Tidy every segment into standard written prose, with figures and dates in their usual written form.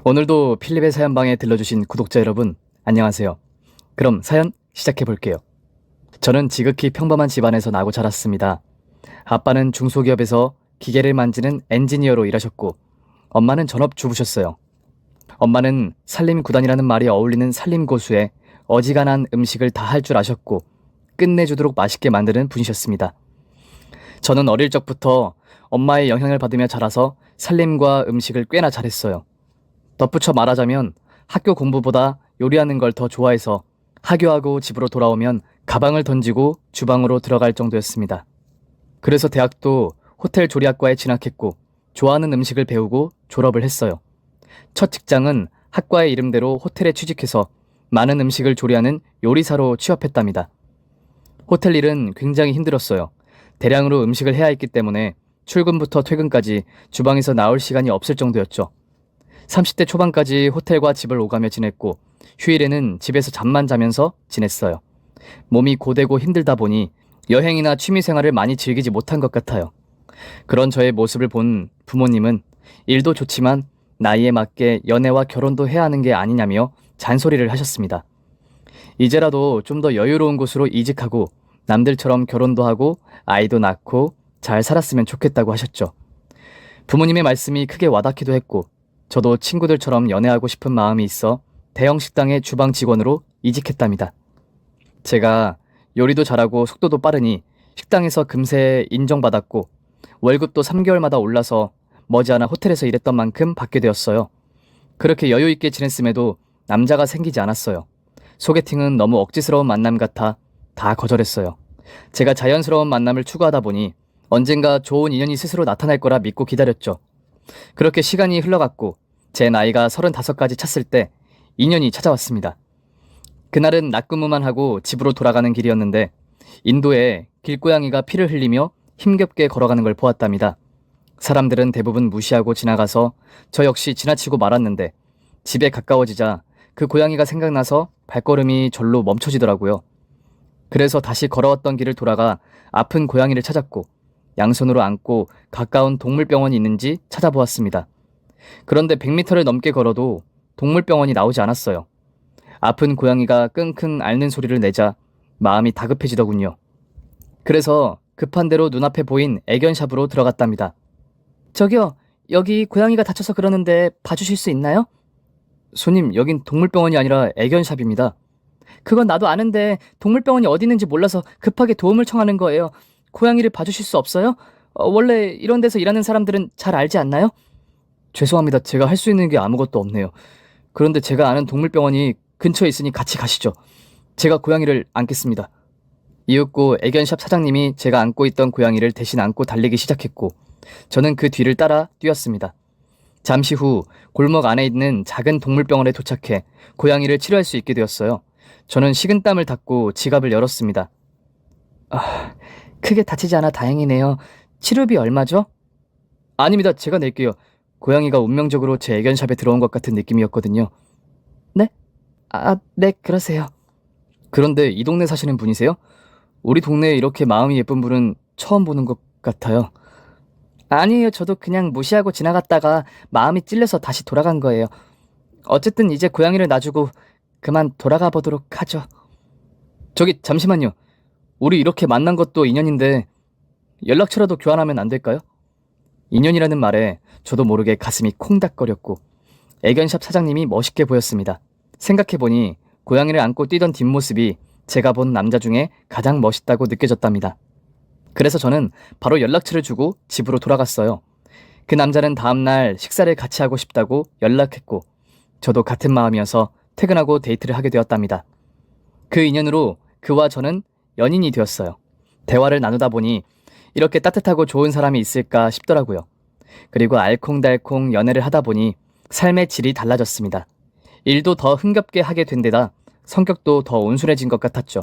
오늘도 필립의 사연방에 들러주신 구독자 여러분, 안녕하세요. 그럼 사연 시작해 볼게요. 저는 지극히 평범한 집안에서 나고 자랐습니다. 아빠는 중소기업에서 기계를 만지는 엔지니어로 일하셨고, 엄마는 전업주부셨어요. 엄마는 살림구단이라는 말이 어울리는 살림고수에 어지간한 음식을 다 할 줄 아셨고, 끝내주도록 맛있게 만드는 분이셨습니다. 저는 어릴 적부터 엄마의 영향을 받으며 자라서 살림과 음식을 꽤나 잘했어요. 덧붙여 말하자면 학교 공부보다 요리하는 걸 더 좋아해서 하교하고 집으로 돌아오면 가방을 던지고 주방으로 들어갈 정도였습니다. 그래서 대학도 호텔 조리학과에 진학했고 좋아하는 음식을 배우고 졸업을 했어요. 첫 직장은 학과의 이름대로 호텔에 취직해서 많은 음식을 조리하는 요리사로 취업했답니다. 호텔 일은 굉장히 힘들었어요. 대량으로 음식을 해야 했기 때문에 출근부터 퇴근까지 주방에서 나올 시간이 없을 정도였죠. 30대 초반까지 호텔과 집을 오가며 지냈고 휴일에는 집에서 잠만 자면서 지냈어요. 몸이 고되고 힘들다 보니 여행이나 취미생활을 많이 즐기지 못한 것 같아요. 그런 저의 모습을 본 부모님은 일도 좋지만 나이에 맞게 연애와 결혼도 해야 하는 게 아니냐며 잔소리를 하셨습니다. 이제라도 좀 더 여유로운 곳으로 이직하고 남들처럼 결혼도 하고 아이도 낳고 잘 살았으면 좋겠다고 하셨죠. 부모님의 말씀이 크게 와닿기도 했고 저도 친구들처럼 연애하고 싶은 마음이 있어 대형 식당의 주방 직원으로 이직했답니다. 제가 요리도 잘하고 속도도 빠르니 식당에서 금세 인정받았고 월급도 3개월마다 올라서 머지않아 호텔에서 일했던 만큼 받게 되었어요. 그렇게 여유 있게 지냈음에도 남자가 생기지 않았어요. 소개팅은 너무 억지스러운 만남 같아 다 거절했어요. 제가 자연스러운 만남을 추구하다 보니 언젠가 좋은 인연이 스스로 나타날 거라 믿고 기다렸죠. 그렇게 시간이 흘러갔고 제 나이가 35까지 찼을 때 인연이 찾아왔습니다. 그날은 낮근무만 하고 집으로 돌아가는 길이었는데 인도에 길고양이가 피를 흘리며 힘겹게 걸어가는 걸 보았답니다. 사람들은 대부분 무시하고 지나가서 저 역시 지나치고 말았는데 집에 가까워지자 그 고양이가 생각나서 발걸음이 절로 멈춰지더라고요. 그래서 다시 걸어왔던 길을 돌아가 아픈 고양이를 찾았고 양손으로 안고 가까운 동물병원이 있는지 찾아보았습니다. 그런데 100m를 넘게 걸어도 동물병원이 나오지 않았어요. 아픈 고양이가 끙끙 앓는 소리를 내자 마음이 다급해지더군요. 그래서 급한 대로 눈앞에 보인 애견샵으로 들어갔답니다. 저기요, 여기 고양이가 다쳐서 그러는데 봐주실 수 있나요? 손님, 여긴 동물병원이 아니라 애견샵입니다. 그건 나도 아는데 동물병원이 어디 있는지 몰라서 급하게 도움을 청하는 거예요. 고양이를 봐주실 수 없어요? 원래 이런 데서 일하는 사람들은 잘 알지 않나요? 죄송합니다. 제가 할 수 있는 게 아무것도 없네요. 그런데 제가 아는 동물병원이 근처에 있으니 같이 가시죠. 제가 고양이를 안겠습니다. 이윽고 애견샵 사장님이 제가 안고 있던 고양이를 대신 안고 달리기 시작했고 저는 그 뒤를 따라 뛰었습니다. 잠시 후 골목 안에 있는 작은 동물병원에 도착해 고양이를 치료할 수 있게 되었어요. 저는 식은땀을 닦고 지갑을 열었습니다. 크게 다치지 않아 다행이네요. 치료비 얼마죠? 아닙니다. 제가 낼게요. 고양이가 운명적으로 제 애견샵에 들어온 것 같은 느낌이었거든요. 네? 네, 그러세요. 그런데 이 동네 사시는 분이세요? 우리 동네에 이렇게 마음이 예쁜 분은 처음 보는 것 같아요. 아니에요. 저도 그냥 무시하고 지나갔다가 마음이 찔려서 다시 돌아간 거예요. 어쨌든 이제 고양이를 놔주고 그만 돌아가 보도록 하죠. 저기 잠시만요. 우리 이렇게 만난 것도 인연인데 연락처라도 교환하면 안 될까요? 인연이라는 말에 저도 모르게 가슴이 콩닥거렸고 애견샵 사장님이 멋있게 보였습니다. 생각해보니 고양이를 안고 뛰던 뒷모습이 제가 본 남자 중에 가장 멋있다고 느껴졌답니다. 그래서 저는 바로 연락처를 주고 집으로 돌아갔어요. 그 남자는 다음날 식사를 같이 하고 싶다고 연락했고 저도 같은 마음이어서 퇴근하고 데이트를 하게 되었답니다. 그 인연으로 그와 저는 연인이 되었어요. 대화를 나누다 보니 이렇게 따뜻하고 좋은 사람이 있을까 싶더라고요. 그리고 알콩달콩 연애를 하다 보니 삶의 질이 달라졌습니다. 일도 더 흥겹게 하게 된 데다 성격도 더 온순해진 것 같았죠.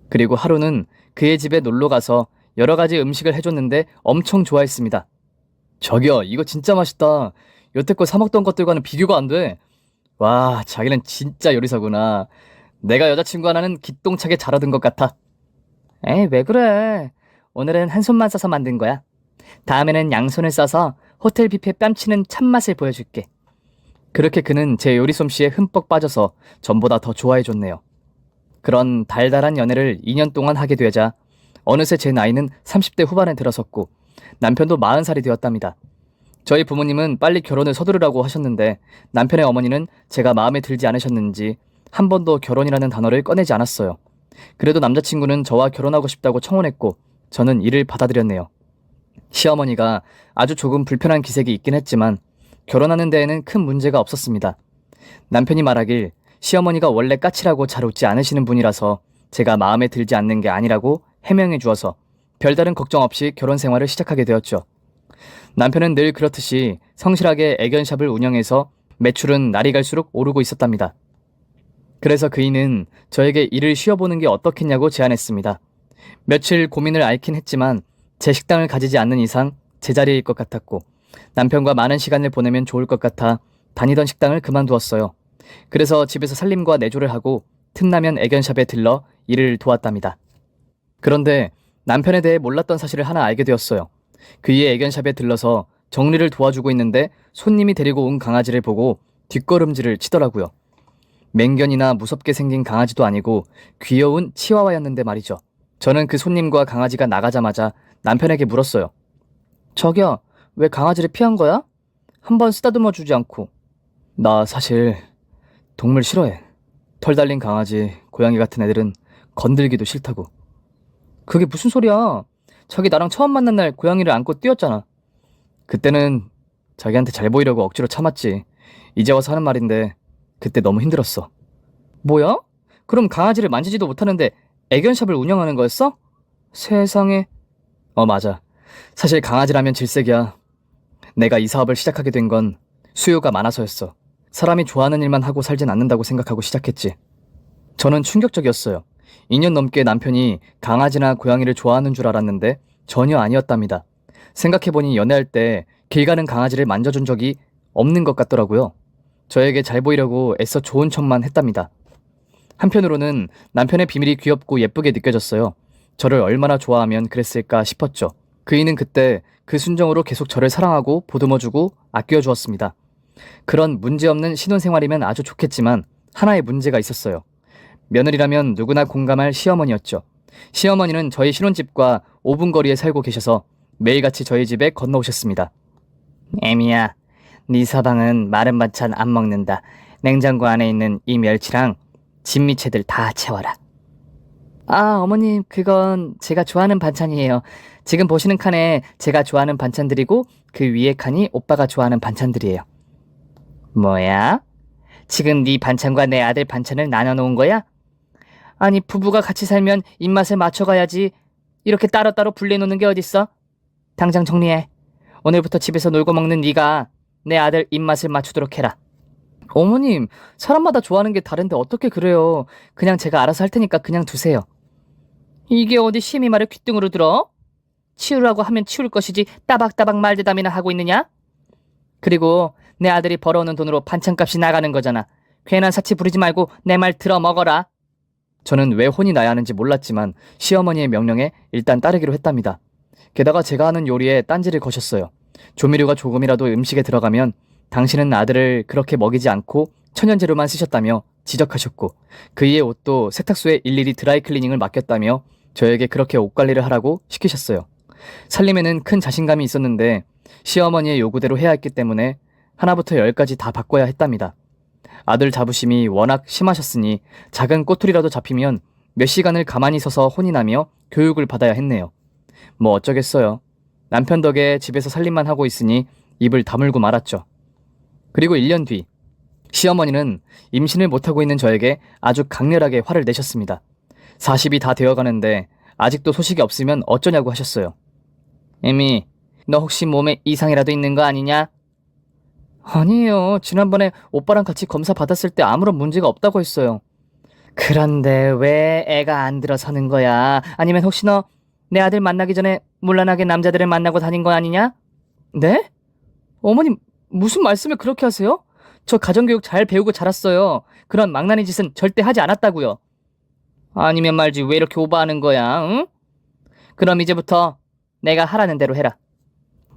그리고 하루는 그의 집에 놀러 가서 여러 가지 음식을 해줬는데 엄청 좋아했습니다. 저기요, 이거 진짜 맛있다. 여태껏 사 먹던 것들과는 비교가 안 돼. 와, 자기는 진짜 요리사구나. 내가 여자친구 하나는 기똥차게 잘 얻은 것 같아. 에이, 왜 그래. 오늘은 한 손만 써서 만든 거야. 다음에는 양손을 써서 호텔 뷔페 뺨치는 참맛을 보여줄게. 그렇게 그는 제 요리 솜씨에 흠뻑 빠져서 전보다 더 좋아해줬네요. 그런 달달한 연애를 2년 동안 하게 되자 어느새 제 나이는 30대 후반에 들어섰고 남편도 40살이 되었답니다. 저희 부모님은 빨리 결혼을 서두르라고 하셨는데 남편의 어머니는 제가 마음에 들지 않으셨는지 한 번도 결혼이라는 단어를 꺼내지 않았어요. 그래도 남자친구는 저와 결혼하고 싶다고 청혼했고 저는 이를 받아들였네요. 시어머니가 아주 조금 불편한 기색이 있긴 했지만 결혼하는 데에는 큰 문제가 없었습니다. 남편이 말하길 시어머니가 원래 까칠하고 잘 웃지 않으시는 분이라서 제가 마음에 들지 않는 게 아니라고 해명해 주어서 별다른 걱정 없이 결혼 생활을 시작하게 되었죠. 남편은 늘 그렇듯이 성실하게 애견샵을 운영해서 매출은 날이 갈수록 오르고 있었답니다. 그래서 그이는 저에게 일을 쉬어보는 게 어떻겠냐고 제안했습니다. 며칠 고민을 앓긴 했지만 제 식당을 가지지 않는 이상 제자리일 것 같았고 남편과 많은 시간을 보내면 좋을 것 같아 다니던 식당을 그만두었어요. 그래서 집에서 살림과 내조를 하고 틈나면 애견샵에 들러 일을 도왔답니다. 그런데 남편에 대해 몰랐던 사실을 하나 알게 되었어요. 그의 애견샵에 들러서 정리를 도와주고 있는데 손님이 데리고 온 강아지를 보고 뒷걸음질을 치더라고요. 맹견이나 무섭게 생긴 강아지도 아니고 귀여운 치와와였는데 말이죠. 저는 그 손님과 강아지가 나가자마자 남편에게 물었어요. 저기야, 왜 강아지를 피한 거야? 한번 쓰다듬어 주지 않고. 나 사실 동물 싫어해. 털 달린 강아지, 고양이 같은 애들은 건들기도 싫다고. 그게 무슨 소리야? 자기 나랑 처음 만난 날 고양이를 안고 뛰었잖아. 그때는 자기한테 잘 보이려고 억지로 참았지. 이제 와서 하는 말인데 그때 너무 힘들었어. 뭐야? 그럼 강아지를 만지지도 못하는데 애견샵을 운영하는 거였어? 세상에. 맞아. 사실 강아지라면 질색이야. 내가 이 사업을 시작하게 된 건 수요가 많아서였어. 사람이 좋아하는 일만 하고 살진 않는다고 생각하고 시작했지. 저는 충격적이었어요. 2년 넘게 남편이 강아지나 고양이를 좋아하는 줄 알았는데 전혀 아니었답니다. 생각해보니 연애할 때 길 가는 강아지를 만져준 적이 없는 것 같더라고요. 저에게 잘 보이려고 애써 좋은 척만 했답니다. 한편으로는 남편의 비밀이 귀엽고 예쁘게 느껴졌어요. 저를 얼마나 좋아하면 그랬을까 싶었죠. 그이는 그때 그 순정으로 계속 저를 사랑하고 보듬어주고 아껴주었습니다. 그런 문제없는 신혼생활이면 아주 좋겠지만 하나의 문제가 있었어요. 며느리라면 누구나 공감할 시어머니였죠. 시어머니는 저희 신혼집과 5분 거리에 살고 계셔서 매일같이 저희 집에 건너오셨습니다. 애미야, 네 서방은 마른 반찬 안 먹는다. 냉장고 안에 있는 이 멸치랑 진미채들 다 채워라. 아, 어머님, 그건 제가 좋아하는 반찬이에요. 지금 보시는 칸에 제가 좋아하는 반찬들이고 그 위에 칸이 오빠가 좋아하는 반찬들이에요. 뭐야? 지금 네 반찬과 내 아들 반찬을 나눠놓은 거야? 아니, 부부가 같이 살면 입맛에 맞춰가야지. 이렇게 따로따로 분리해놓는 게 어딨어? 당장 정리해. 오늘부터 집에서 놀고 먹는 네가 내 아들 입맛을 맞추도록 해라. 어머님, 사람마다 좋아하는 게 다른데 어떻게 그래요? 그냥 제가 알아서 할 테니까 그냥 두세요. 이게 어디 시엠이 말을 귓등으로 들어? 치우라고 하면 치울 것이지 따박따박 말대담이나 하고 있느냐? 그리고 내 아들이 벌어오는 돈으로 반찬값이 나가는 거잖아. 괜한 사치 부리지 말고 내 말 들어 먹어라. 저는 왜 혼이 나야 하는지 몰랐지만 시어머니의 명령에 일단 따르기로 했답니다. 게다가 제가 하는 요리에 딴지를 거셨어요. 조미료가 조금이라도 음식에 들어가면 당신은 아들을 그렇게 먹이지 않고 천연재료만 쓰셨다며 지적하셨고 그이의 옷도 세탁소에 일일이 드라이클리닝을 맡겼다며 저에게 그렇게 옷 관리를 하라고 시키셨어요. 살림에는 큰 자신감이 있었는데 시어머니의 요구대로 해야 했기 때문에 하나부터 열까지 다 바꿔야 했답니다. 아들 자부심이 워낙 심하셨으니 작은 꼬투리라도 잡히면 몇 시간을 가만히 서서 혼이 나며 교육을 받아야 했네요. 뭐 어쩌겠어요. 남편 덕에 집에서 살림만 하고 있으니 입을 다물고 말았죠. 그리고 1년 뒤 시어머니는 임신을 못하고 있는 저에게 아주 강렬하게 화를 내셨습니다. 40이 다 되어가는데 아직도 소식이 없으면 어쩌냐고 하셨어요. 에미, 너 혹시 몸에 이상이라도 있는 거 아니냐? 아니에요. 지난번에 오빠랑 같이 검사 받았을 때 아무런 문제가 없다고 했어요. 그런데 왜 애가 안 들어서는 거야? 아니면 혹시 너 내 아들 만나기 전에 물란하게 남자들을 만나고 다닌 거 아니냐? 네? 어머님, 무슨 말씀을 그렇게 하세요? 저 가정교육 잘 배우고 자랐어요. 그런 망나니 짓은 절대 하지 않았다고요. 아니면 말지 왜 이렇게 오버하는 거야, 응? 그럼 이제부터 내가 하라는 대로 해라.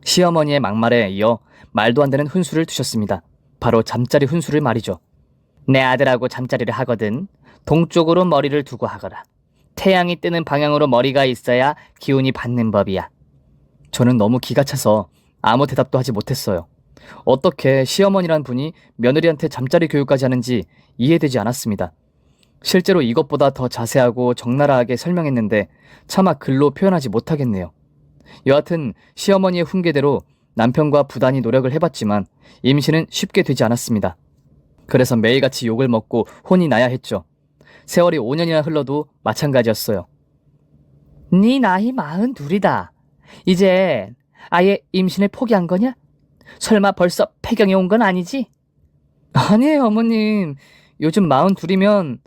시어머니의 막말에 이어 말도 안 되는 훈수를 두셨습니다. 바로 잠자리 훈수를 말이죠. 내 아들하고 잠자리를 하거든 동쪽으로 머리를 두고 하거라. 태양이 뜨는 방향으로 머리가 있어야 기운이 받는 법이야. 저는 너무 기가 차서 아무 대답도 하지 못했어요. 어떻게 시어머니란 분이 며느리한테 잠자리 교육까지 하는지 이해되지 않았습니다. 실제로 이것보다 더 자세하고 적나라하게 설명했는데 차마 글로 표현하지 못하겠네요. 여하튼 시어머니의 훈계대로 남편과 부단히 노력을 해봤지만 임신은 쉽게 되지 않았습니다. 그래서 매일같이 욕을 먹고 혼이 나야 했죠. 세월이 5년이나 흘러도 마찬가지였어요. 네 나이 42이다. 이제 아예 임신을 포기한 거냐? 설마 벌써 폐경이 온 건 아니지? 아니에요, 어머님. 요즘 42이면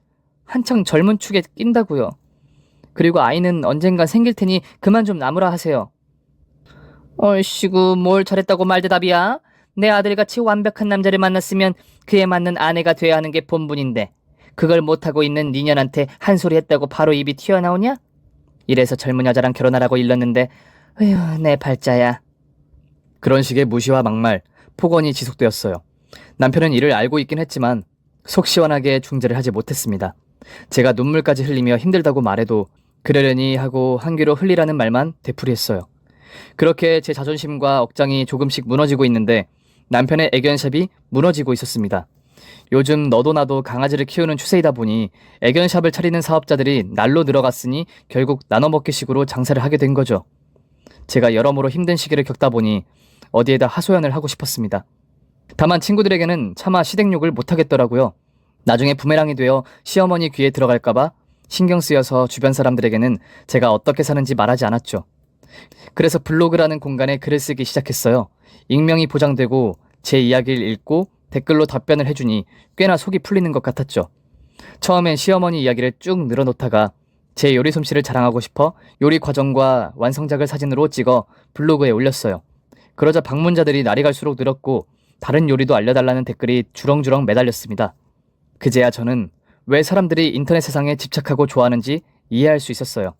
한창 젊은 축에 낀다고요. 그리고 아이는 언젠간 생길 테니 그만 좀 나무라 하세요. 얼씨구, 뭘 잘했다고 말대답이야? 내 아들같이 완벽한 남자를 만났으면 그에 맞는 아내가 돼야 하는 게 본분인데 그걸 못하고 있는 니년한테 한 소리 했다고 바로 입이 튀어나오냐? 이래서 젊은 여자랑 결혼하라고 일렀는데 어휴, 내 팔자야. 그런 식의 무시와 막말, 폭언이 지속되었어요. 남편은 이를 알고 있긴 했지만 속 시원하게 중재를 하지 못했습니다. 제가 눈물까지 흘리며 힘들다고 말해도 그러려니 하고 한 귀로 흘리라는 말만 되풀이했어요. 그렇게 제 자존심과 억장이 조금씩 무너지고 있는데 남편의 애견샵이 무너지고 있었습니다. 요즘 너도 나도 강아지를 키우는 추세이다 보니 애견샵을 차리는 사업자들이 날로 늘어갔으니 결국 나눠먹기식으로 장사를 하게 된 거죠. 제가 여러모로 힘든 시기를 겪다 보니 어디에다 하소연을 하고 싶었습니다. 다만 친구들에게는 차마 시댁욕을 못하겠더라고요. 나중에 부메랑이 되어 시어머니 귀에 들어갈까봐 신경 쓰여서 주변 사람들에게는 제가 어떻게 사는지 말하지 않았죠. 그래서 블로그라는 공간에 글을 쓰기 시작했어요. 익명이 보장되고 제 이야기를 읽고 댓글로 답변을 해주니 꽤나 속이 풀리는 것 같았죠. 처음엔 시어머니 이야기를 쭉 늘어놓다가 제 요리 솜씨를 자랑하고 싶어 요리 과정과 완성작을 사진으로 찍어 블로그에 올렸어요. 그러자 방문자들이 날이 갈수록 늘었고 다른 요리도 알려달라는 댓글이 주렁주렁 매달렸습니다. 그제야 저는 왜 사람들이 인터넷 세상에 집착하고 좋아하는지 이해할 수 있었어요.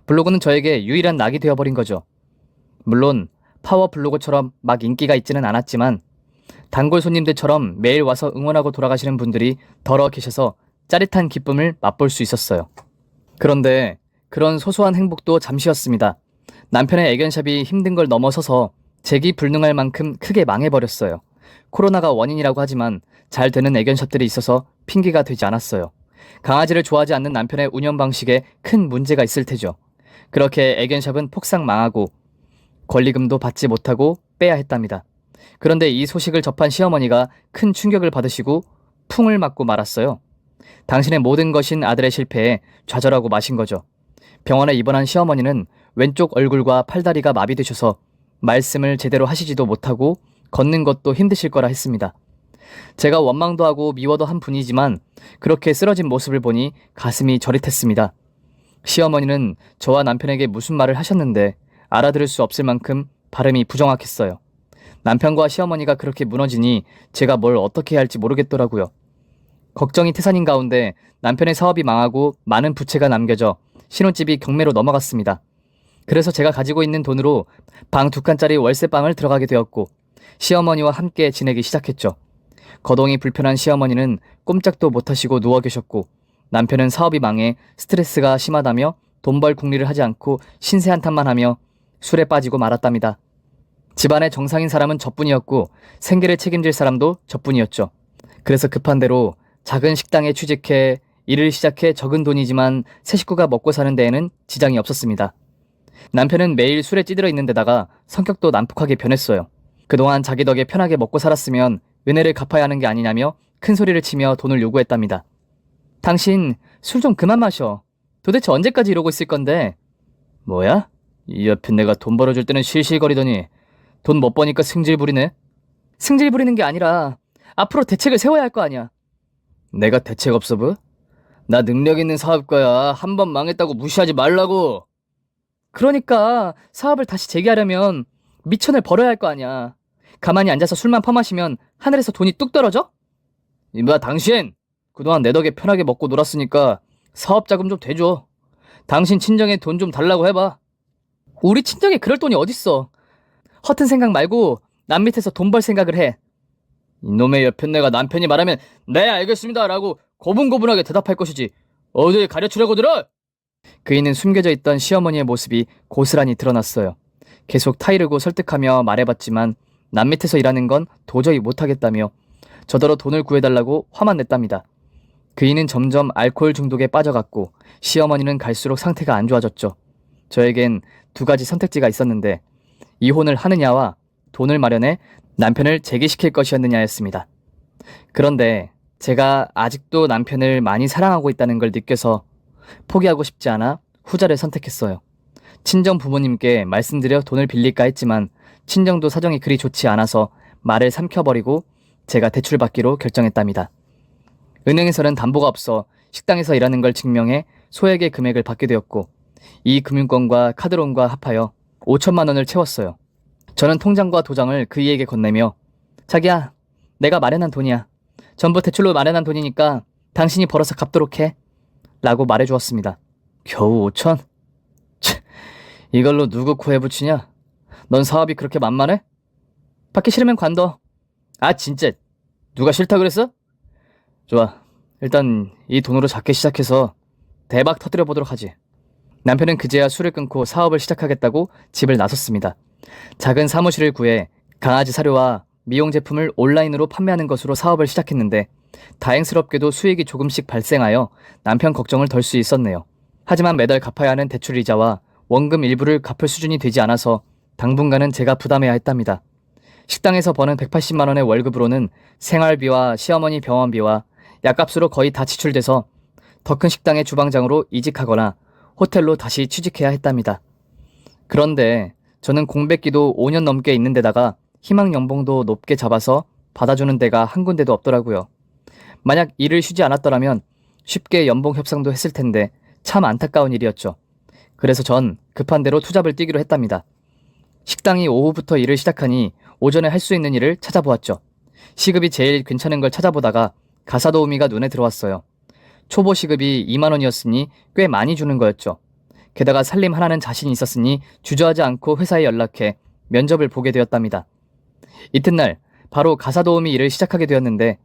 블로그는 저에게 유일한 낙이 되어버린 거죠. 물론 파워 블로그처럼 막 인기가 있지는 않았지만 단골 손님들처럼 매일 와서 응원하고 돌아가시는 분들이 덜어 계셔서 짜릿한 기쁨을 맛볼 수 있었어요. 그런데 그런 소소한 행복도 잠시였습니다. 남편의 애견샵이 힘든 걸 넘어서서 재기불능할 만큼 크게 망해버렸어요. 코로나가 원인이라고 하지만 잘 되는 애견샵들이 있어서 핑계가 되지 않았어요. 강아지를 좋아하지 않는 남편의 운영 방식에 큰 문제가 있을 테죠. 그렇게 애견샵은 폭삭 망하고 권리금도 받지 못하고 빼야 했답니다. 그런데 이 소식을 접한 시어머니가 큰 충격을 받으시고 풍을 맞고 말았어요. 당신의 모든 것인 아들의 실패에 좌절하고 마신 거죠. 병원에 입원한 시어머니는 왼쪽 얼굴과 팔다리가 마비되셔서 말씀을 제대로 하시지도 못하고 걷는 것도 힘드실 거라 했습니다. 제가 원망도 하고 미워도 한 분이지만 그렇게 쓰러진 모습을 보니 가슴이 저릿했습니다. 시어머니는 저와 남편에게 무슨 말을 하셨는데 알아들을 수 없을 만큼 발음이 부정확했어요. 남편과 시어머니가 그렇게 무너지니 제가 뭘 어떻게 해야 할지 모르겠더라고요. 걱정이 태산인 가운데 남편의 사업이 망하고 많은 부채가 남겨져 신혼집이 경매로 넘어갔습니다. 그래서 제가 가지고 있는 돈으로 방 2칸짜리 월세방을 들어가게 되었고 시어머니와 함께 지내기 시작했죠. 거동이 불편한 시어머니는 꼼짝도 못하시고 누워 계셨고 남편은 사업이 망해 스트레스가 심하다며 돈 벌 궁리를 하지 않고 신세 한탄만 하며 술에 빠지고 말았답니다. 집안의 정상인 사람은 저뿐이었고 생계를 책임질 사람도 저뿐이었죠. 그래서 급한 대로 작은 식당에 취직해 일을 시작해 적은 돈이지만 세 식구가 먹고 사는 데에는 지장이 없었습니다. 남편은 매일 술에 찌들어 있는 데다가 성격도 난폭하게 변했어요. 그동안 자기 덕에 편하게 먹고 살았으면 은혜를 갚아야 하는 게 아니냐며 큰 소리를 치며 돈을 요구했답니다. 당신 술 좀 그만 마셔. 도대체 언제까지 이러고 있을 건데? 뭐야? 이 옆에 내가 돈 벌어줄 때는 실실거리더니 돈 못 버니까 승질 부리네? 승질 부리는 게 아니라 앞으로 대책을 세워야 할 거 아니야. 내가 대책 없어 보? 나 능력 있는 사업가야. 한 번 망했다고 무시하지 말라고. 그러니까 사업을 다시 재개하려면 미천을 벌어야 할 거 아니야. 가만히 앉아서 술만 퍼마시면 하늘에서 돈이 뚝 떨어져? 이봐 당신! 그동안 내 덕에 편하게 먹고 놀았으니까 사업 자금 좀 대줘. 당신 친정에 돈 좀 달라고 해봐. 우리 친정에 그럴 돈이 어딨어. 허튼 생각 말고 남 밑에서 돈 벌 생각을 해. 이놈의 여편네가 남편이 말하면 네 알겠습니다 라고 고분고분하게 대답할 것이지 어딜 가르치려고 들어? 그이는 숨겨져 있던 시어머니의 모습이 고스란히 드러났어요. 계속 타이르고 설득하며 말해봤지만 남 밑에서 일하는 건 도저히 못하겠다며 저더러 돈을 구해달라고 화만 냈답니다. 그이는 점점 알코올 중독에 빠져갔고 시어머니는 갈수록 상태가 안 좋아졌죠. 저에겐 두 가지 선택지가 있었는데 이혼을 하느냐와 돈을 마련해 남편을 재기시킬 것이었느냐였습니다. 그런데 제가 아직도 남편을 많이 사랑하고 있다는 걸 느껴서 포기하고 싶지 않아 후자를 선택했어요. 친정 부모님께 말씀드려 돈을 빌릴까 했지만 친정도 사정이 그리 좋지 않아서 말을 삼켜버리고 제가 대출받기로 결정했답니다. 은행에서는 담보가 없어 식당에서 일하는 걸 증명해 소액의 금액을 받게 되었고 이 금융권과 카드론과 합하여 5천만 원을 채웠어요. 저는 통장과 도장을 그이에게 건네며 자기야, 내가 마련한 돈이야. 전부 대출로 마련한 돈이니까 당신이 벌어서 갚도록 해. 라고 말해주었습니다. 겨우 5천? 이걸로 누구 코에 붙이냐? 넌 사업이 그렇게 만만해? 받기 싫으면 관둬. 아 진짜 누가 싫다 그랬어? 좋아. 일단 이 돈으로 작게 시작해서 대박 터뜨려 보도록 하지. 남편은 그제야 술을 끊고 사업을 시작하겠다고 집을 나섰습니다. 작은 사무실을 구해 강아지 사료와 미용 제품을 온라인으로 판매하는 것으로 사업을 시작했는데 다행스럽게도 수익이 조금씩 발생하여 남편 걱정을 덜 수 있었네요. 하지만 매달 갚아야 하는 대출 이자와 원금 일부를 갚을 수준이 되지 않아서 당분간은 제가 부담해야 했답니다. 식당에서 버는 180만 원의 월급으로는 생활비와 시어머니 병원비와 약값으로 거의 다 지출돼서 더 큰 식당의 주방장으로 이직하거나 호텔로 다시 취직해야 했답니다. 그런데 저는 공백기도 5년 넘게 있는 데다가 희망 연봉도 높게 잡아서 받아주는 데가 한 군데도 없더라고요. 만약 일을 쉬지 않았더라면 쉽게 연봉 협상도 했을 텐데 참 안타까운 일이었죠. 그래서 전 급한 대로 투잡을 뛰기로 했답니다. 식당이 오후부터 일을 시작하니 오전에 할 수 있는 일을 찾아보았죠. 시급이 제일 괜찮은 걸 찾아보다가 가사도우미가 눈에 들어왔어요. 초보 시급이 2만 원이었으니 꽤 많이 주는 거였죠. 게다가 살림 하나는 자신이 있었으니 주저하지 않고 회사에 연락해 면접을 보게 되었답니다. 이튿날 바로 가사도우미 일을 시작하게 되었는데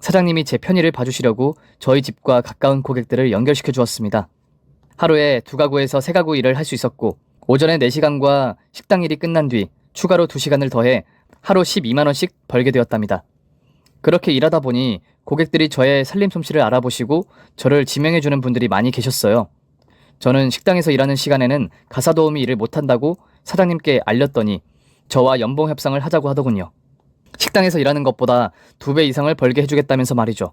사장님이 제 편의를 봐주시려고 저희 집과 가까운 고객들을 연결시켜 주었습니다. 하루에 2가구에서 3가구 일을 할 수 있었고 오전에 4시간과 식당 일이 끝난 뒤 추가로 2시간을 더해 하루 12만 원씩 벌게 되었답니다. 그렇게 일하다 보니 고객들이 저의 살림 솜씨를 알아보시고 저를 지명해주는 분들이 많이 계셨어요. 저는 식당에서 일하는 시간에는 가사도우미 일을 못한다고 사장님께 알렸더니 저와 연봉 협상을 하자고 하더군요. 식당에서 일하는 것보다 2배 이상을 벌게 해주겠다면서 말이죠.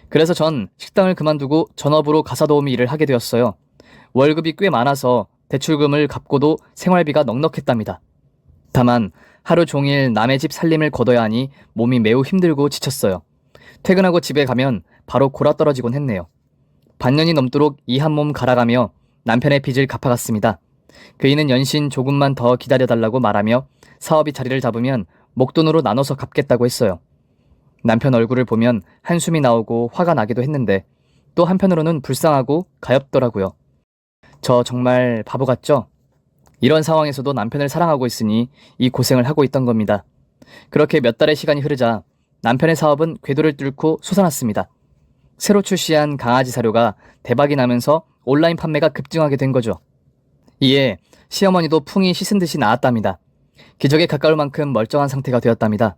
그래서 전 식당을 그만두고 전업으로 가사도우미 일을 하게 되었어요. 월급이 꽤 많아서 대출금을 갚고도 생활비가 넉넉했답니다. 다만 하루 종일 남의 집 살림을 거둬야 하니 몸이 매우 힘들고 지쳤어요. 퇴근하고 집에 가면 바로 골아떨어지곤 했네요. 반년이 넘도록 이 한 몸 갈아가며 남편의 빚을 갚아갔습니다. 그이는 연신 조금만 더 기다려달라고 말하며 사업이 자리를 잡으면 목돈으로 나눠서 갚겠다고 했어요. 남편 얼굴을 보면 한숨이 나오고 화가 나기도 했는데 또 한편으로는 불쌍하고 가엾더라고요. 저 정말 바보 같죠? 이런 상황에서도 남편을 사랑하고 있으니 이 고생을 하고 있던 겁니다. 그렇게 몇 달의 시간이 흐르자 남편의 사업은 궤도를 뚫고 솟아났습니다. 새로 출시한 강아지 사료가 대박이 나면서 온라인 판매가 급증하게 된 거죠. 이에 시어머니도 풍이 씻은 듯이 나았답니다. 기적에 가까울 만큼 멀쩡한 상태가 되었답니다.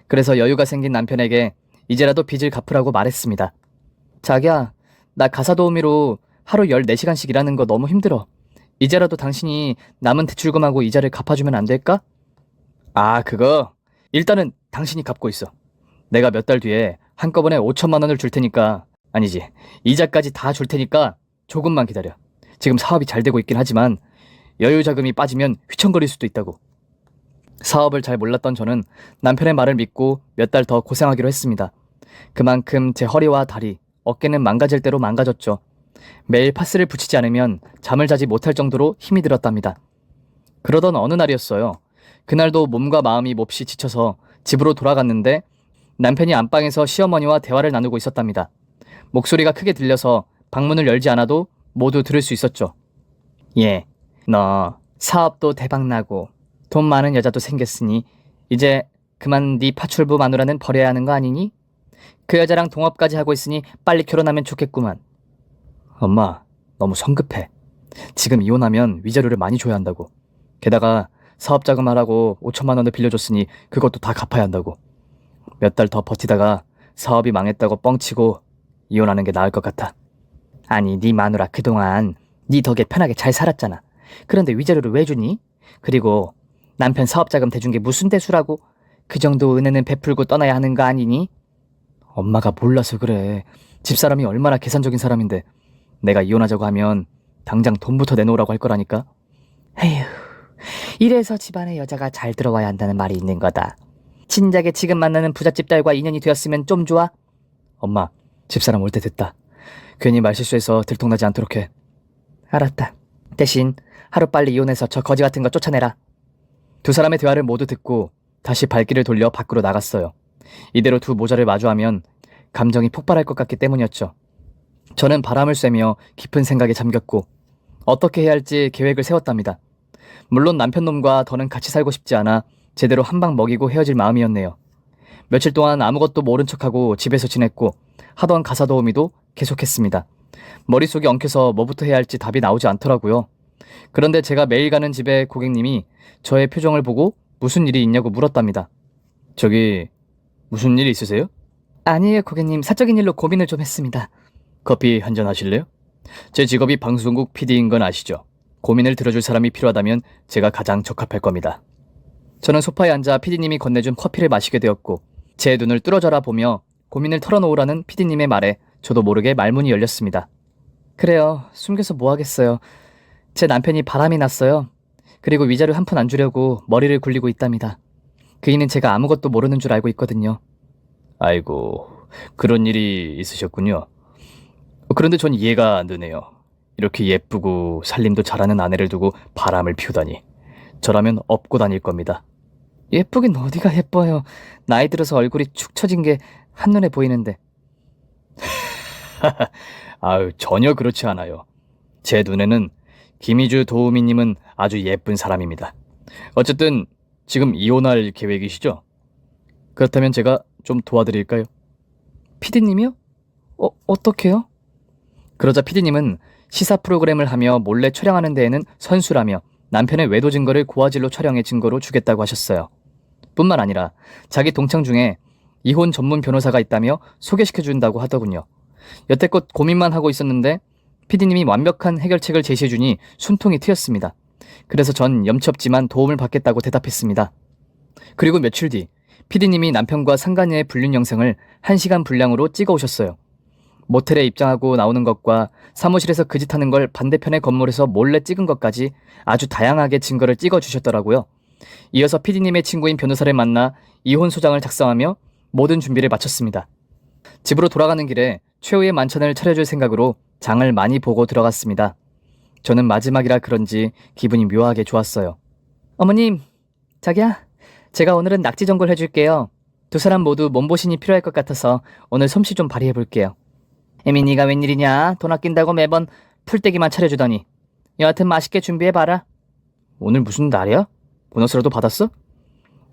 그래서 여유가 생긴 남편에게 이제라도 빚을 갚으라고 말했습니다. 자기야, 나 가사도우미로 하루 14시간씩 일하는 거 너무 힘들어. 이제라도 당신이 남은 대출금하고 이자를 갚아주면 안 될까? 아, 그거 일단은 당신이 갚고 있어. 내가 몇 달 뒤에 한꺼번에 5천만 원을 줄 테니까, 아니지, 이자까지 다 줄 테니까 조금만 기다려. 지금 사업이 잘 되고 있긴 하지만 여유 자금이 빠지면 휘청거릴 수도 있다고. 사업을 잘 몰랐던 저는 남편의 말을 믿고 몇 달 더 고생하기로 했습니다. 그만큼 제 허리와 다리, 어깨는 망가질 대로 망가졌죠. 매일 파스를 붙이지 않으면 잠을 자지 못할 정도로 힘이 들었답니다. 그러던 어느 날이었어요. 그날도 몸과 마음이 몹시 지쳐서 집으로 돌아갔는데 남편이 안방에서 시어머니와 대화를 나누고 있었답니다. 목소리가 크게 들려서 방문을 열지 않아도 모두 들을 수 있었죠. 예, 너 사업도 대박나고 돈 많은 여자도 생겼으니 이제 그만 네 파출부 마누라는 버려야 하는 거 아니니? 그 여자랑 동업까지 하고 있으니 빨리 결혼하면 좋겠구만. 엄마, 너무 성급해. 지금 이혼하면 위자료를 많이 줘야 한다고. 게다가 사업자금 하라고 5천만 원을 빌려줬으니 그것도 다 갚아야 한다고. 몇 달 더 버티다가 사업이 망했다고 뻥치고 이혼하는 게 나을 것 같아. 아니, 네 마누라 그동안 네 덕에 편하게 잘 살았잖아. 그런데 위자료를 왜 주니? 그리고 남편 사업자금 대준 게 무슨 대수라고? 그 정도 은혜는 베풀고 떠나야 하는 거 아니니? 엄마가 몰라서 그래. 집사람이 얼마나 계산적인 사람인데 내가 이혼하자고 하면 당장 돈부터 내놓으라고 할 거라니까. 에휴, 이래서 집안에 여자가 잘 들어와야 한다는 말이 있는 거다. 진작에 지금 만나는 부잣집 딸과 인연이 되었으면 좀 좋아? 엄마, 집사람 올 때 됐다. 괜히 말실수해서 들통나지 않도록 해. 알았다. 대신 하루빨리 이혼해서 저 거지 같은 거 쫓아내라. 두 사람의 대화를 모두 듣고 다시 발길을 돌려 밖으로 나갔어요. 이대로 두 모자를 마주하면 감정이 폭발할 것 같기 때문이었죠. 저는 바람을 쐬며 깊은 생각에 잠겼고 어떻게 해야 할지 계획을 세웠답니다. 물론 남편놈과 더는 같이 살고 싶지 않아 제대로 한 방 먹이고 헤어질 마음이었네요. 며칠 동안 아무것도 모른 척하고 집에서 지냈고 하던 가사 도우미도 계속했습니다. 머릿속이 엉켜서 뭐부터 해야 할지 답이 나오지 않더라고요. 그런데 제가 매일 가는 집에 고객님이 저의 표정을 보고 무슨 일이 있냐고 물었답니다. 저기, 무슨 일 있으세요? 아니에요, 고객님. 사적인 일로 고민을 좀 했습니다. 커피 한잔 하실래요? 제 직업이 방송국 PD인 건 아시죠? 고민을 들어줄 사람이 필요하다면 제가 가장 적합할 겁니다. 저는 소파에 앉아 PD님이 건네준 커피를 마시게 되었고 제 눈을 뚫어져라 보며 고민을 털어놓으라는 PD님의 말에 저도 모르게 말문이 열렸습니다. 그래요. 숨겨서 뭐 하겠어요. 제 남편이 바람이 났어요. 그리고 위자료 한 푼 안 주려고 머리를 굴리고 있답니다. 그이는 제가 아무것도 모르는 줄 알고 있거든요. 아이고, 그런 일이 있으셨군요. 그런데 전 이해가 안 되네요. 이렇게 예쁘고 살림도 잘하는 아내를 두고 바람을 피우다니. 저라면 업고 다닐 겁니다. 예쁘긴 어디가 예뻐요. 나이 들어서 얼굴이 축 처진 게 한눈에 보이는데. 아유, 전혀 그렇지 않아요. 제 눈에는 김희주 도우미님은 아주 예쁜 사람입니다. 어쨌든 지금 이혼할 계획이시죠? 그렇다면 제가 좀 도와드릴까요? 피디님이요? 어떻게요? 그러자 피디님은 시사 프로그램을 하며 몰래 촬영하는 데에는 선수라며 남편의 외도 증거를 고화질로 촬영해 증거로 주겠다고 하셨어요. 뿐만 아니라 자기 동창 중에 이혼 전문 변호사가 있다며 소개시켜준다고 하더군요. 여태껏 고민만 하고 있었는데 피디님이 완벽한 해결책을 제시해주니 숨통이 트였습니다. 그래서 전 염치없지만 도움을 받겠다고 대답했습니다. 그리고 며칠 뒤 피디님이 남편과 상간녀의 불륜 영상을 1시간 분량으로 찍어오셨어요. 모텔에 입장하고 나오는 것과 사무실에서 그 짓 하는 걸 반대편의 건물에서 몰래 찍은 것까지 아주 다양하게 증거를 찍어주셨더라고요. 이어서 피디님의 친구인 변호사를 만나 이혼 소장을 작성하며 모든 준비를 마쳤습니다. 집으로 돌아가는 길에 최후의 만찬을 차려줄 생각으로 장을 많이 보고 들어갔습니다. 저는 마지막이라 그런지 기분이 묘하게 좋았어요. 어머님, 자기야, 제가 오늘은 낙지 전골 해줄게요. 두 사람 모두 몸보신이 필요할 것 같아서 오늘 솜씨 좀 발휘해볼게요. 에미니가 웬일이냐? 돈 아낀다고 매번 풀떼기만 차려주더니. 여하튼 맛있게 준비해봐라. 오늘 무슨 날이야? 보너스라도 받았어?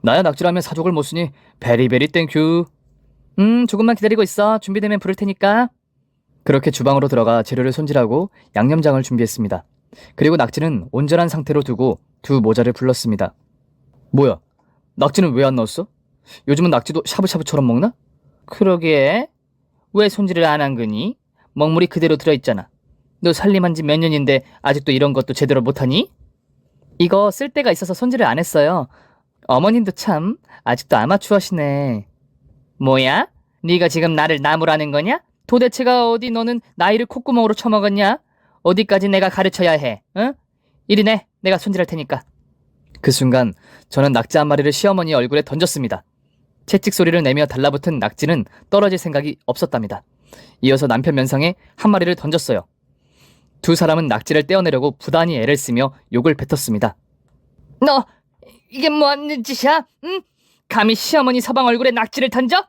나야 낙지라면 사족을 못 쓰니 베리베리 땡큐. 조금만 기다리고 있어. 준비되면 부를 테니까. 그렇게 주방으로 들어가 재료를 손질하고 양념장을 준비했습니다. 그리고 낙지는 온전한 상태로 두고 두 모자를 불렀습니다. 뭐야? 낙지는 왜 안 넣었어? 요즘은 낙지도 샤브샤브처럼 먹나? 그러게. 왜 손질을 안 한 거니? 먹물이 그대로 들어있잖아. 너 살림한 지 몇 년인데 아직도 이런 것도 제대로 못하니? 이거 쓸 데가 있어서 손질을 안 했어요. 어머님도 참 아직도 아마추어시네. 뭐야? 네가 지금 나를 나무라는 거냐? 도대체가 어디 너는 나이를 콧구멍으로 쳐먹었냐? 어디까지 내가 가르쳐야 해? 응? 이리 내. 내가 손질할 테니까. 그 순간 저는 낙지 한 마리를 시어머니 얼굴에 던졌습니다. 채찍 소리를 내며 달라붙은 낙지는 떨어질 생각이 없었답니다. 이어서 남편 면상에 한 마리를 던졌어요. 두 사람은 낙지를 떼어내려고 부단히 애를 쓰며 욕을 뱉었습니다. 너 이게 뭐 하는 짓이야? 응? 감히 시어머니 서방 얼굴에 낙지를 던져?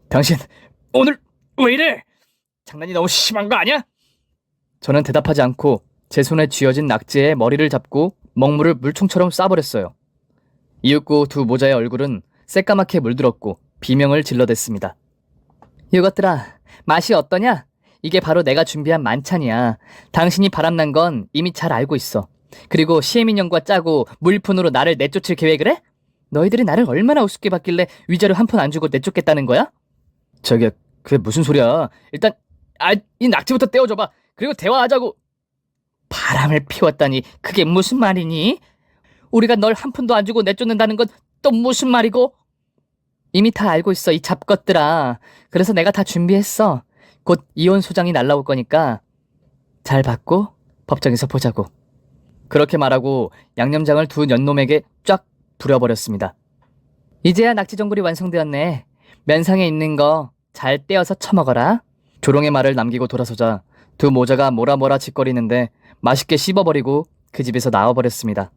당신 오늘 왜 이래? 장난이 너무 심한 거 아니야? 저는 대답하지 않고 제 손에 쥐어진 낙지의 머리를 잡고 먹물을 물총처럼 쏴버렸어요. 이윽고 두 모자의 얼굴은 새까맣게 물들었고 비명을 질러댔습니다. 이것들아, 맛이 어떠냐? 이게 바로 내가 준비한 만찬이야. 당신이 바람난 건 이미 잘 알고 있어. 그리고 시애민형과 짜고 무일푼으로 나를 내쫓을 계획을 해? 너희들이 나를 얼마나 우습게 봤길래 위자료 한 푼 안 주고 내쫓겠다는 거야? 저기야, 그게 무슨 소리야? 일단 이 낙지부터 떼어줘봐. 그리고 대화하자고. 바람을 피웠다니 그게 무슨 말이니? 우리가 널 한 푼도 안 주고 내쫓는다는 건 또 무슨 말이고? 이미 다 알고 있어, 이 잡것들아. 그래서 내가 다 준비했어. 곧 이혼 소장이 날라올 거니까 잘 받고 법정에서 보자고. 그렇게 말하고 양념장을 두 년놈에게 쫙 부려버렸습니다. 이제야 낙지전골이 완성되었네. 면상에 있는 거 잘 떼어서 처먹어라. 조롱의 말을 남기고 돌아서자 두 모자가 뭐라 짓거리는데 맛있게 씹어버리고 그 집에서 나와버렸습니다.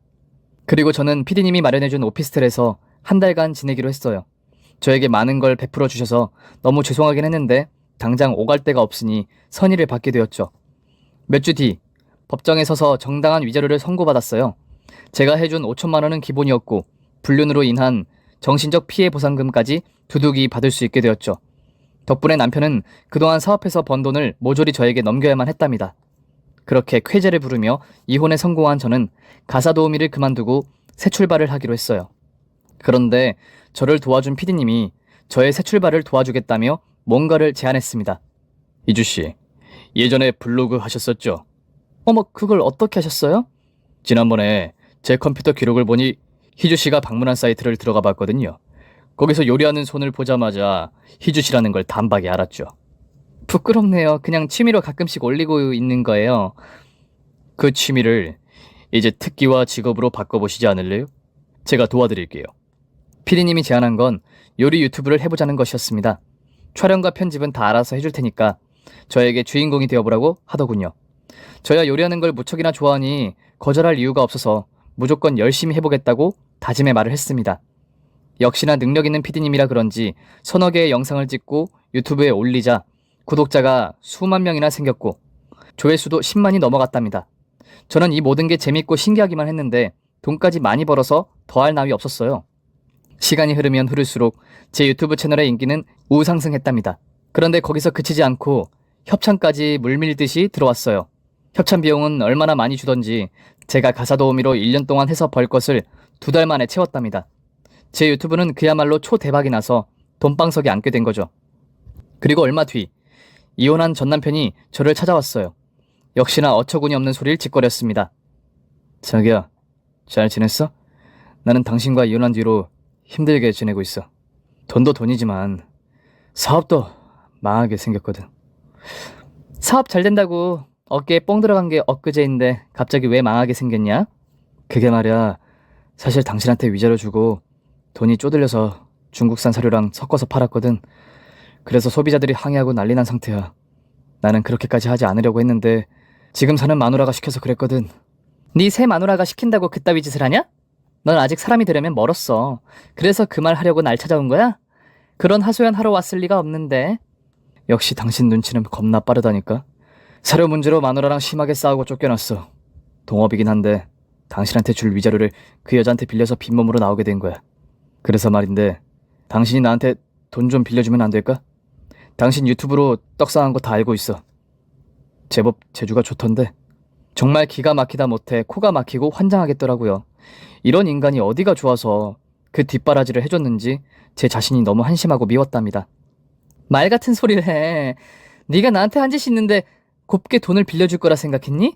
그리고 저는 PD님이 마련해준 오피스텔에서 한 달간 지내기로 했어요. 저에게 많은 걸 베풀어 주셔서 너무 죄송하긴 했는데 당장 오갈 데가 없으니 선의를 받게 되었죠. 몇 주 뒤 법정에 서서 정당한 위자료를 선고받았어요. 제가 해준 5천만 원은 기본이었고 불륜으로 인한 정신적 피해 보상금까지 두둑이 받을 수 있게 되었죠. 덕분에 남편은 그동안 사업해서 번 돈을 모조리 저에게 넘겨야만 했답니다. 그렇게 쾌재를 부르며 이혼에 성공한 저는 가사 도우미를 그만두고 새 출발을 하기로 했어요. 그런데 저를 도와준 PD님이 저의 새 출발을 도와주겠다며 뭔가를 제안했습니다. 이주씨, 예전에 블로그 하셨었죠? 어머, 그걸 어떻게 하셨어요? 지난번에 제 컴퓨터 기록을 보니 희주씨가 방문한 사이트를 들어가 봤거든요. 거기서 요리하는 손을 보자마자 희주씨라는 걸 단박에 알았죠. 부끄럽네요. 그냥 취미로 가끔씩 올리고 있는 거예요. 그 취미를 이제 특기와 직업으로 바꿔보시지 않을래요? 제가 도와드릴게요. 피디님이 제안한 건 요리 유튜브를 해보자는 것이었습니다. 촬영과 편집은 다 알아서 해줄 테니까 저에게 주인공이 되어보라고 하더군요. 저야 요리하는 걸 무척이나 좋아하니 거절할 이유가 없어서 무조건 열심히 해보겠다고 다짐의 말을 했습니다. 역시나 능력 있는 피디님이라 그런지 서너 개의 영상을 찍고 유튜브에 올리자 구독자가 수만 명이나 생겼고 조회수도 10만이 넘어갔답니다. 저는 이 모든 게 재밌고 신기하기만 했는데 돈까지 많이 벌어서 더할 나위 없었어요. 시간이 흐르면 흐를수록 제 유튜브 채널의 인기는 우상승했답니다. 그런데 거기서 그치지 않고 협찬까지 물밀듯이 들어왔어요. 협찬 비용은 얼마나 많이 주던지 제가 가사 도우미로 1년 동안 해서 벌 것을 2달 만에 채웠답니다. 제 유튜브는 그야말로 초대박이 나서 돈방석에 앉게 된 거죠. 그리고 얼마 뒤 이혼한 전 남편이 저를 찾아왔어요. 역시나 어처구니 없는 소리를 짓거렸습니다. 자기야, 잘 지냈어? 나는 당신과 이혼한 뒤로 힘들게 지내고 있어. 돈도 돈이지만 사업도 망하게 생겼거든. 사업 잘 된다고 어깨에 뽕 들어간 게 엊그제인데 갑자기 왜 망하게 생겼냐? 그게 말이야, 사실 당신한테 위자료 주고 돈이 쪼들려서 중국산 사료랑 섞어서 팔았거든. 그래서 소비자들이 항의하고 난리 난 상태야. 나는 그렇게까지 하지 않으려고 했는데 지금 사는 마누라가 시켜서 그랬거든. 네 새 마누라가 시킨다고 그따위 짓을 하냐? 넌 아직 사람이 되려면 멀었어. 그래서 그 말 하려고 날 찾아온 거야? 그런 하소연 하러 왔을 리가 없는데. 역시 당신 눈치는 겁나 빠르다니까. 사료 문제로 마누라랑 심하게 싸우고 쫓겨났어. 동업이긴 한데 당신한테 줄 위자료를 그 여자한테 빌려서 빈몸으로 나오게 된 거야. 그래서 말인데 당신이 나한테 돈 좀 빌려주면 안 될까? 당신 유튜브로 떡상한 거 다 알고 있어. 제법 재주가 좋던데. 정말 기가 막히다 못해 코가 막히고 환장하겠더라고요. 이런 인간이 어디가 좋아서 그 뒷바라지를 해줬는지 제 자신이 너무 한심하고 미웠답니다. 말 같은 소리를 해. 네가 나한테 한 짓 있는데 곱게 돈을 빌려줄 거라 생각했니?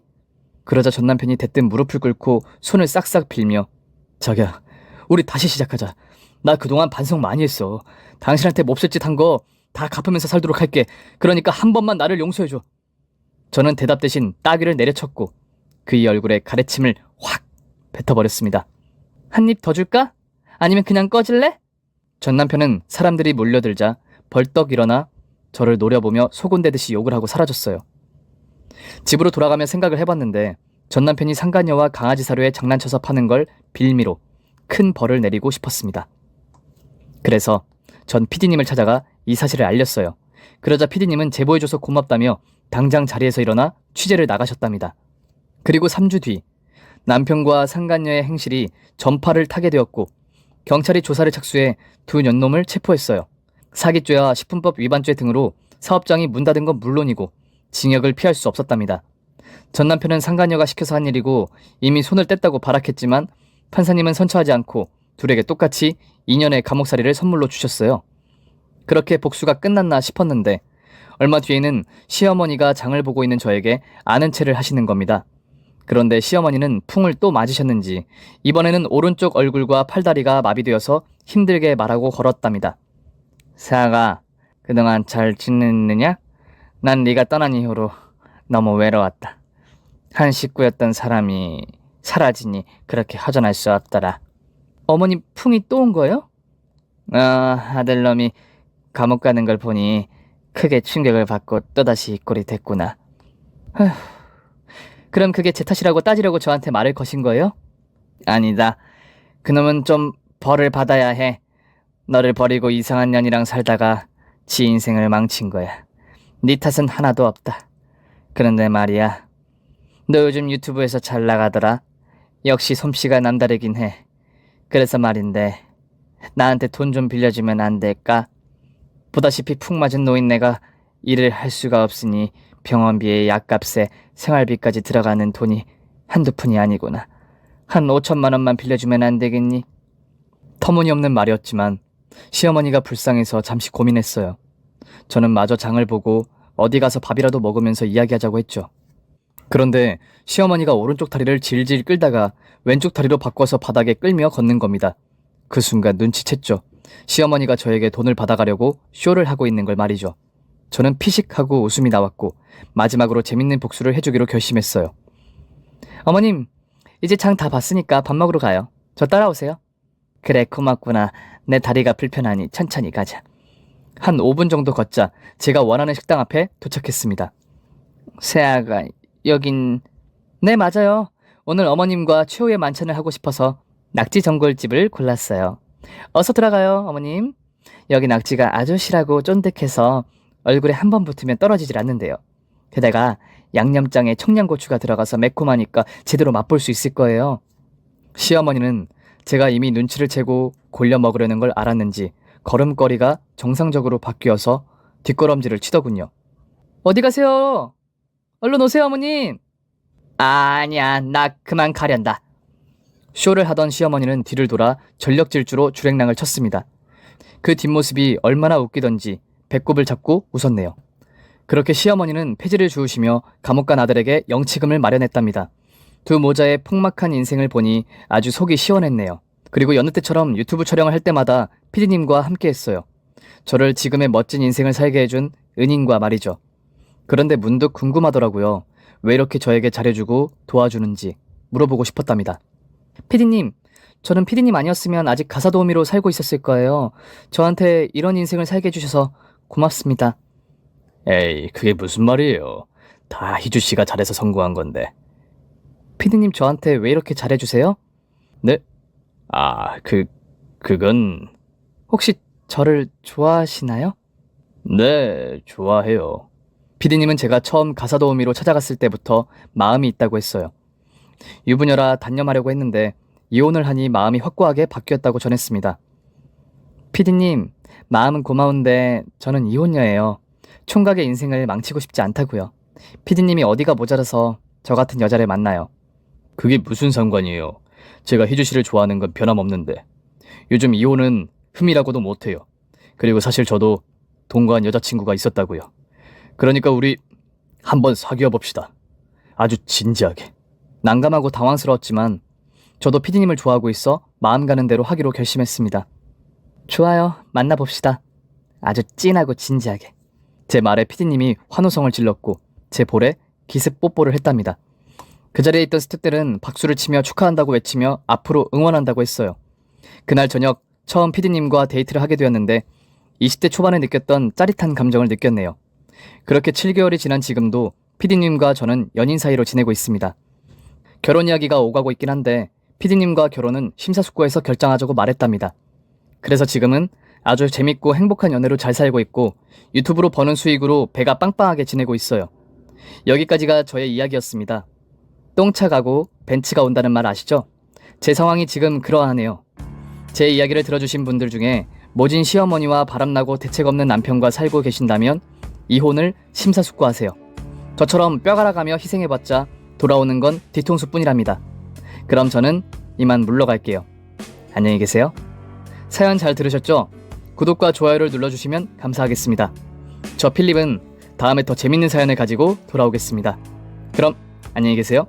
그러자 전 남편이 대뜸 무릎을 꿇고 손을 싹싹 빌며 자기야, 우리 다시 시작하자. 나 그동안 반성 많이 했어. 당신한테 몹쓸 짓 한 거 다 갚으면서 살도록 할게. 그러니까 한 번만 나를 용서해줘. 저는 대답 대신 따귀를 내려쳤고 그의 얼굴에 가래침을 확 뱉어버렸습니다. 한 입 더 줄까? 아니면 그냥 꺼질래? 전 남편은 사람들이 몰려들자 벌떡 일어나 저를 노려보며 소곤대듯이 욕을 하고 사라졌어요. 집으로 돌아가며 생각을 해봤는데 전 남편이 상간녀와 강아지 사료에 장난쳐서 파는 걸 빌미로 큰 벌을 내리고 싶었습니다. 그래서 전 PD님을 찾아가 이 사실을 알렸어요. 그러자 PD님은 제보해줘서 고맙다며 당장 자리에서 일어나 취재를 나가셨답니다. 그리고 3주 뒤 남편과 상간녀의 행실이 전파를 타게 되었고 경찰이 조사를 착수해 두 년놈을 체포했어요. 사기죄와 식품법 위반죄 등으로 사업장이 문 닫은 건 물론이고 징역을 피할 수 없었답니다. 전 남편은 상간녀가 시켜서 한 일이고 이미 손을 뗐다고 발악했지만 판사님은 선처하지 않고 둘에게 똑같이 2년의 감옥살이를 선물로 주셨어요. 그렇게 복수가 끝났나 싶었는데 얼마 뒤에는 시어머니가 장을 보고 있는 저에게 아는 체를 하시는 겁니다. 그런데 시어머니는 풍을 또 맞으셨는지 이번에는 오른쪽 얼굴과 팔다리가 마비되어서 힘들게 말하고 걸었답니다. 사가, 그동안 잘 지냈느냐? 난 네가 떠난 이후로 너무 외로웠다. 한 식구였던 사람이 사라지니 그렇게 허전할 수 없더라. 어머님 풍이 또 온 거예요? 아들놈이 감옥 가는 걸 보니 크게 충격을 받고 또다시 이 꼴이 됐구나. 그럼 그게 제 탓이라고 따지려고 저한테 말을 거신 거예요? 아니다. 그놈은 좀 벌을 받아야 해. 너를 버리고 이상한 년이랑 살다가 지 인생을 망친 거야. 네 탓은 하나도 없다. 그런데 말이야. 너 요즘 유튜브에서 잘 나가더라. 역시 솜씨가 남다르긴 해. 그래서 말인데 나한테 돈 좀 빌려주면 안 될까? 보다시피 푹 맞은 노인네가 일을 할 수가 없으니 병원비에 약값에 생활비까지 들어가는 돈이 한두 푼이 아니구나. 한 5천만 원만 빌려주면 안 되겠니? 터무니없는 말이었지만 시어머니가 불쌍해서 잠시 고민했어요. 저는 마저 장을 보고 어디 가서 밥이라도 먹으면서 이야기하자고 했죠. 그런데 시어머니가 오른쪽 다리를 질질 끌다가 왼쪽 다리로 바꿔서 바닥에 끌며 걷는 겁니다. 그 순간 눈치챘죠. 시어머니가 저에게 돈을 받아가려고 쇼를 하고 있는 걸 말이죠. 저는 피식하고 웃음이 나왔고 마지막으로 재밌는 복수를 해주기로 결심했어요. 어머님, 이제 장 다 봤으니까 밥 먹으러 가요. 저 따라오세요. 그래, 고맙구나. 내 다리가 불편하니 천천히 가자. 한 5분 정도 걷자 제가 원하는 식당 앞에 도착했습니다. 새아가, 여긴... 네, 맞아요. 오늘 어머님과 최후의 만찬을 하고 싶어서 낙지 전골집을 골랐어요. 어서 들어가요, 어머님. 여기 낙지가 아주 실하고 쫀득해서 얼굴에 한 번 붙으면 떨어지질 않는데요. 게다가 양념장에 청양고추가 들어가서 매콤하니까 제대로 맛볼 수 있을 거예요. 시어머니는 제가 이미 눈치를 채고 골려 먹으려는 걸 알았는지 걸음걸이가 정상적으로 바뀌어서 뒷걸음질을 치더군요. 어디 가세요? 얼른 오세요, 어머님. 아니야, 나 그만 가련다. 쇼를 하던 시어머니는 뒤를 돌아 전력 질주로 주랭랑을 쳤습니다. 그 뒷모습이 얼마나 웃기던지 배꼽을 잡고 웃었네요. 그렇게 시어머니는 폐지를 주우시며 감옥 간 아들에게 영치금을 마련했답니다. 두 모자의 폭막한 인생을 보니 아주 속이 시원했네요. 그리고 여느 때처럼 유튜브 촬영을 할 때마다 피디님과 함께했어요. 저를 지금의 멋진 인생을 살게 해준 은인과 말이죠. 그런데 문득 궁금하더라고요. 왜 이렇게 저에게 잘해주고 도와주는지 물어보고 싶었답니다. 피디님, 저는 피디님 아니었으면 아직 가사도우미로 살고 있었을 거예요. 저한테 이런 인생을 살게 해주셔서 고맙습니다. 에이, 그게 무슨 말이에요. 다 희주씨가 잘해서 성공한 건데. 피디님 저한테 왜 이렇게 잘해주세요? 네? 그건... 혹시 저를 좋아하시나요? 네, 좋아해요. 피디님은 제가 처음 가사도우미로 찾아갔을 때부터 마음이 있다고 했어요. 유부녀라 단념하려고 했는데 이혼을 하니 마음이 확고하게 바뀌었다고 전했습니다. 피디님, 마음은 고마운데 저는 이혼녀예요. 총각의 인생을 망치고 싶지 않다고요. 피디님이 어디가 모자라서 저 같은 여자를 만나요. 그게 무슨 상관이에요. 제가 희주씨를 좋아하는 건 변함없는데. 요즘 이혼은 흠이라고도 못해요. 그리고 사실 저도 동거한 여자친구가 있었다고요. 그러니까 우리 한번 사귀어 봅시다. 아주 진지하게. 난감하고 당황스러웠지만 저도 피디님을 좋아하고 있어 마음 가는 대로 하기로 결심했습니다. 좋아요, 만나봅시다. 아주 찐하고 진지하게. 제 말에 피디님이 환호성을 질렀고 제 볼에 기습 뽀뽀를 했답니다. 그 자리에 있던 스태프들은 박수를 치며 축하한다고 외치며 앞으로 응원한다고 했어요. 그날 저녁 처음 피디님과 데이트를 하게 되었는데 20대 초반에 느꼈던 짜릿한 감정을 느꼈네요. 그렇게 7개월이 지난 지금도 피디님과 저는 연인 사이로 지내고 있습니다. 결혼 이야기가 오가고 있긴 한데 피디님과 결혼은 심사숙고해서 결정하자고 말했답니다. 그래서 지금은 아주 재밌고 행복한 연애로 잘 살고 있고 유튜브로 버는 수익으로 배가 빵빵하게 지내고 있어요. 여기까지가 저의 이야기였습니다. 똥차 가고 벤츠가 온다는 말 아시죠? 제 상황이 지금 그러하네요. 제 이야기를 들어주신 분들 중에 모진 시어머니와 바람나고 대책 없는 남편과 살고 계신다면 이혼을 심사숙고하세요. 저처럼 뼈갈아가며 희생해봤자 돌아오는 건 뒤통수뿐이랍니다. 그럼 저는 이만 물러갈게요. 안녕히 계세요. 사연 잘 들으셨죠? 구독과 좋아요를 눌러주시면 감사하겠습니다. 저 필립은 다음에 더 재밌는 사연을 가지고 돌아오겠습니다. 그럼 안녕히 계세요.